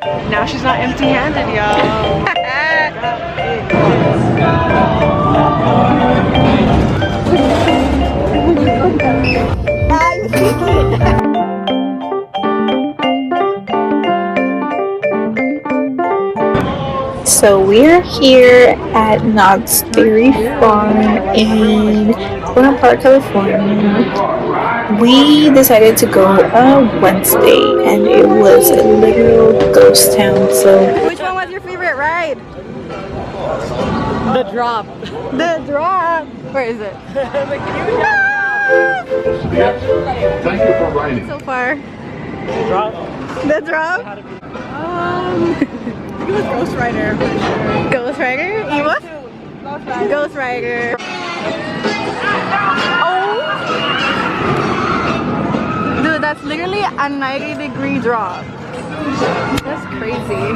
Now she's not empty-handed, y'all. So we're here at Knott's Dairy Farm in Buena Park, California. We decided to go on Wednesday, and it was a literal ghost town. So which one was your favorite ride? The drop. The drop. Where is it? Thank you for riding. So far. The drop. The drop. It was Ghost Rider. Ghost Rider? Eva? Ghost Rider. Oh! Dude, that's literally a 90-degree drop. That's crazy.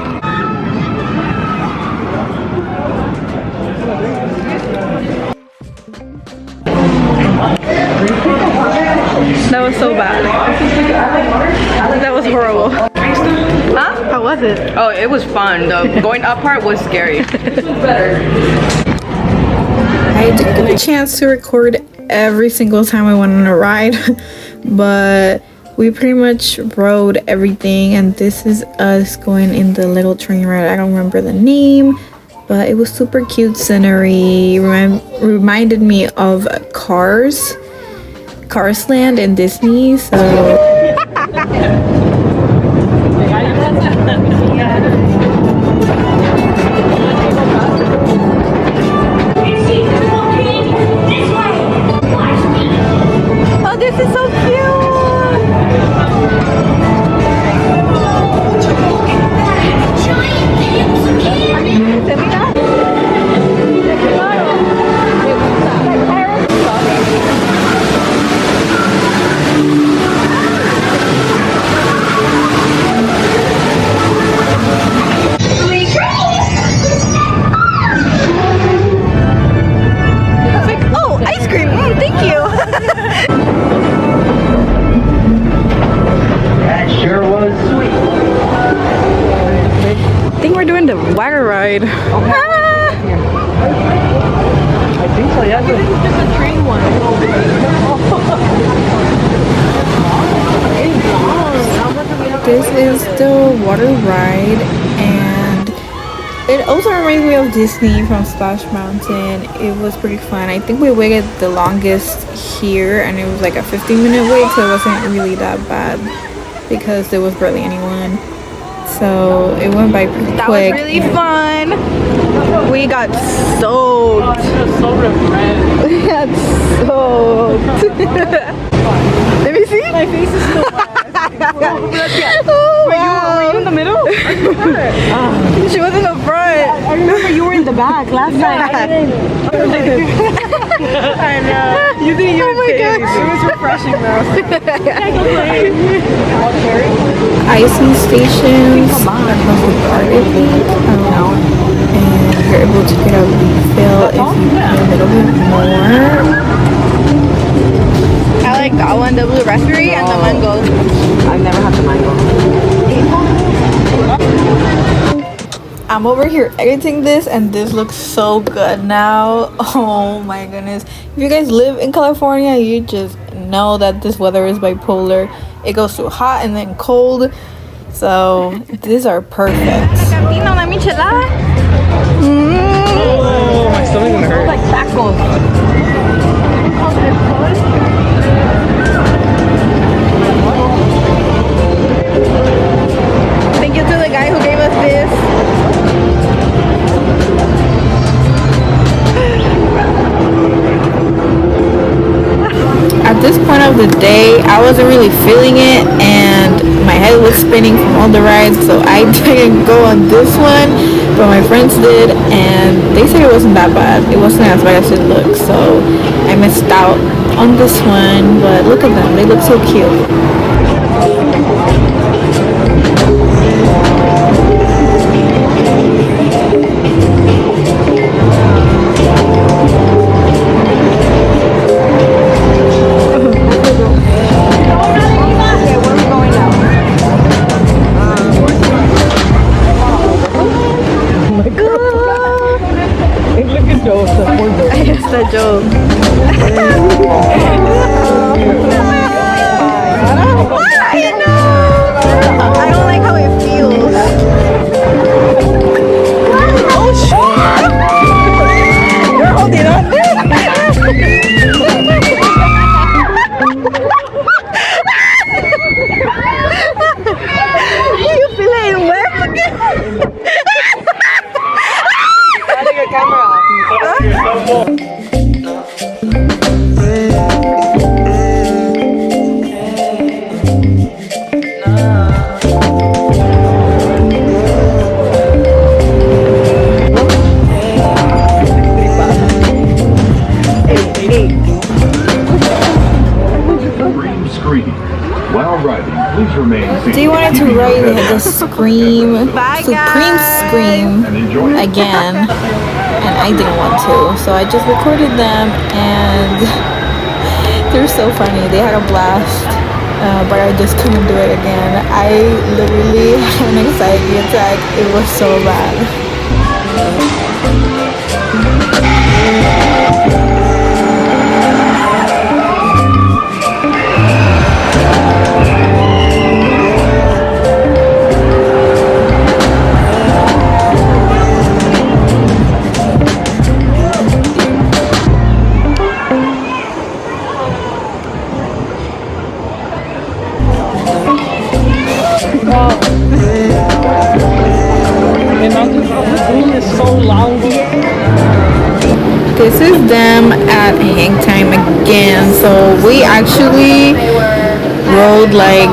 That was so bad. That was horrible. Huh? How was it? Oh, it was fun. The going up part was scary. I didn't get a chance to record every single time I went on a ride, but we pretty much rode everything, and this is us going in the little train ride. I don't remember the name, but it was super cute scenery. Reminded me of Cars Land in Disney. So Oh, this is so cute! It's like, oh, ice cream! Thank you! Sure was sweet. I think we're doing the water ride. I think so, yeah. This is just a train one. this is the water ride, and it also reminds me of Disney from Splash Mountain. It was pretty fun. I think we waited the longest here, and it was like a 15-minute wait, so it wasn't really that bad because there was barely anyone. So it went by pretty That quick. was really fun. We got soaked. So refreshed. We got soaked. Let me see. My face is still wet. Oh, wow. Were you in the middle? She was in the front. I remember you were in the back last time. I didn't. I know. You did your my thing. gosh. It was refreshing though. Icing stations across the park, I think. And you're able to get a refill if you pay a little bit more. I like that one, the blue raspberry and the mango. I've never had the mango. I'm over here editing this, and this looks so good now. Oh my goodness. If you guys live in California, you just know that this weather is bipolar. It goes through hot and then cold. So these are perfect. Cantina, una michelada. Oh, my stomach's gonna hurt. Like tacos. Thank you to the guy who gave us this. At this point of the day, I wasn't really feeling it, and my head was spinning from all the rides, so I didn't go on this one, but my friends did, and they said it wasn't that bad. It wasn't as bad as it looked, so I missed out on this one, but look at them, they look so cute. joke. I know. I don't like how it feels. Oh shit! You're holding on there. You feel it wet? Turn your camera off. Scream screaming. While riding, please remain seated. They wanted to keeping your write head the down. Scream, Bye, Supreme guys. Scream And enjoy it. again, and I didn't want to, so I just recorded them, and they're so funny. They had a blast, but I just couldn't do it again. I literally had an anxiety attack. It was so bad. This is them at hang time again. So we actually rode like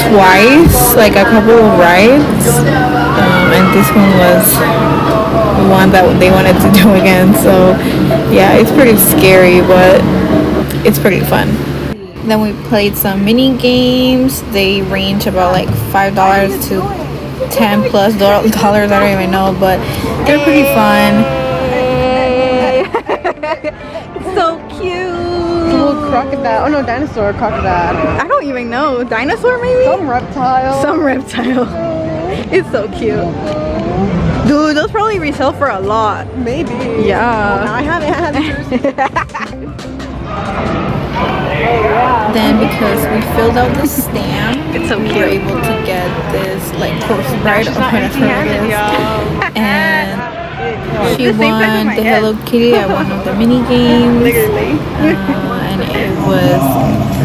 twice, like a couple of rides, and this one was one that they wanted to do again. So yeah, it's pretty scary, but it's pretty fun. Then we played some mini games. They range about like $5 to $10+ dollars. I don't even know, but they're pretty fun. So cute. Little crocodile. Oh no, dinosaur crocodile. I don't even know. Dinosaur maybe? Some reptile. Some reptile. It's so cute. Dude, those probably resell for a lot. Maybe. Yeah. I haven't had Then because we filled out the stamp, It's so we were cute. able to get this like horse ride or whatever it is. And she The same size as won my the head. Hello Kitty at one of the mini games. Literally. And it was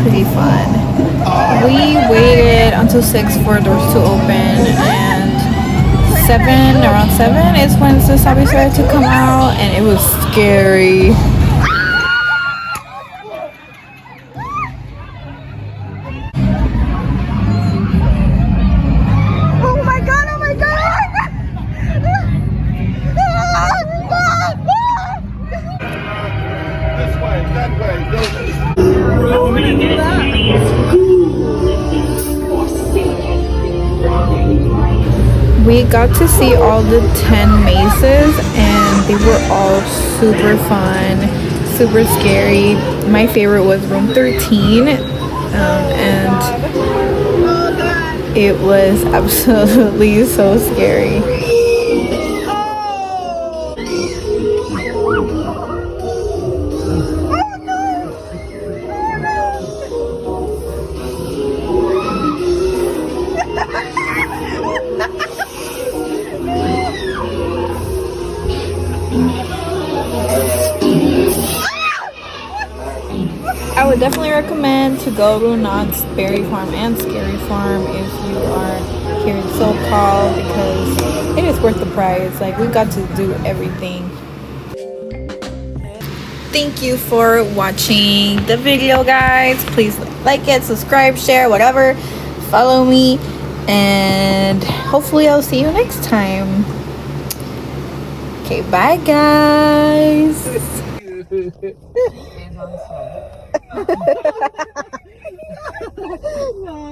pretty fun. We waited until 6 for doors to open, and around 7 is when the zombie started to come out, and it was scary. Oh my god, oh my god! This way, that way, We got to see all the 10 mazes, and they were all super fun, super scary. My favorite was room 13, and it was absolutely so scary. I would definitely recommend to go to Knott's Berry Farm and Scary Farm if you are here in SoCal, because it is worth the price. Like, we got to do everything. Thank you for watching the video, guys. Please like it, subscribe, share, whatever. Follow me, and hopefully I'll see you next time. Okay, bye, guys. No.